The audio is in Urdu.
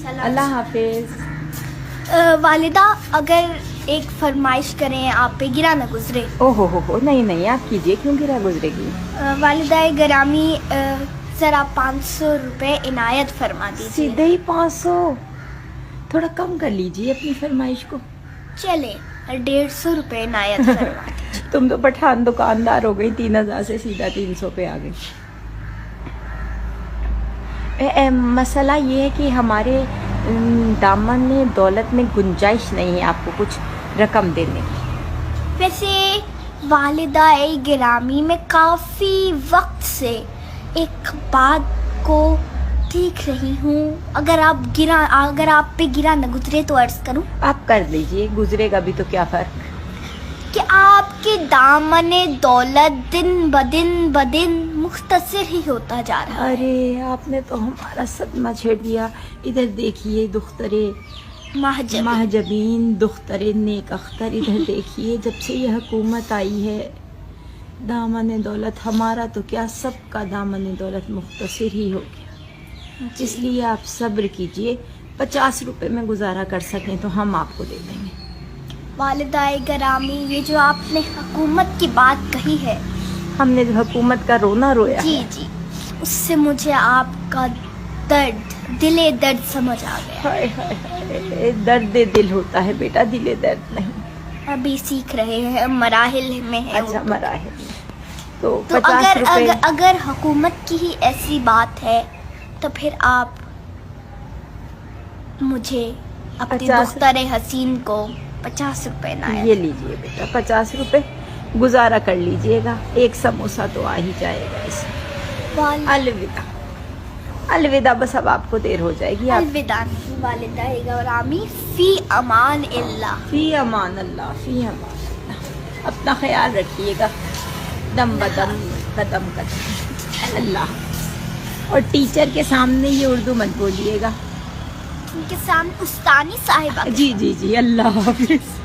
اللہ حافظ. والدہ اگر ایک فرمائش کریں آپ پہ گرا نہ گزرے. او ہو نہیں آپ کیجیے, کیوں گرا گزرے گی؟ والدہ گرامی ذرا 500 روپے عنایت فرما دیجیے. سیدھے ہی 500؟ تھوڑا کم کر لیجیے اپنی فرمائش کو. چلے 150 روپے عنایت فرما دیجیے. تم تو پٹھان دکاندار ہو گئی, 3000 سے سیدھا 300 پہ آ گئی. مسئلہ یہ ہے کہ ہمارے دامن دولت میں گنجائش نہیں ہے آپ کو کچھ رقم دینے کی. ویسے والدہ گرامی میں کافی وقت سے ایک بات کو دیکھ رہی ہوں, اگر آپ پہ گرا نہ گزرے تو عرض کروں. آپ کر لیجئے, گزرے گا بھی تو کیا فرق, کہ آپ کے دامن دولت دن بدن مختصر ہی ہوتا جا رہا ہے. ارے آپ نے تو ہمارا صدمہ چھیڑ دیا. ادھر دیکھیے دخترے مہجبین, دخترے نیک اختر, ادھر دیکھیے جب سے یہ حکومت آئی ہے دامن دولت ہمارا تو کیا سب کا دامن دولت مختصر ہی ہو گیا. اس لیے آپ صبر کیجئے, 50 روپے میں گزارا کر سکیں تو ہم آپ کو دے دیں گے. والدہ گرامی یہ جو آپ نے حکومت کی بات کہی ہے, ہم نے حکومت کا رونا رویا ہے. جی اس سے مجھے آپ کا دل درد سمجھ آ گیا. ہائے ہائے ہائے, درد دل ہوتا ہے بیٹا, دل درد نہیں. ابھی سیکھ رہے ہیں, مراحل میں ہیں. اچھا مراحل میں. تو 50 اگر روپے اگر حکومت کی ہی ایسی بات ہے تو پھر آپ مجھے اپنی دختر حسین کو 50 روپے یہ لیجئے بیٹا, 50 روپے گزارا کر لیجئے گا. ایک سموسہ تو آ ہی جائے گا اس میں. الوداع بس, اب آپ کو دیر ہو جائے گی. الوداع والدہ گرامی, فی امان اللہ. فی امان اللہ, فی امان اللہ. اپنا خیال رکھیے گا, دم بدم قدم قدم. اللہ. اور ٹیچر کے سامنے یہ اردو مت بولیے گا. ان کے سامنے استانی صاحبہ. جی اللہ حافظ.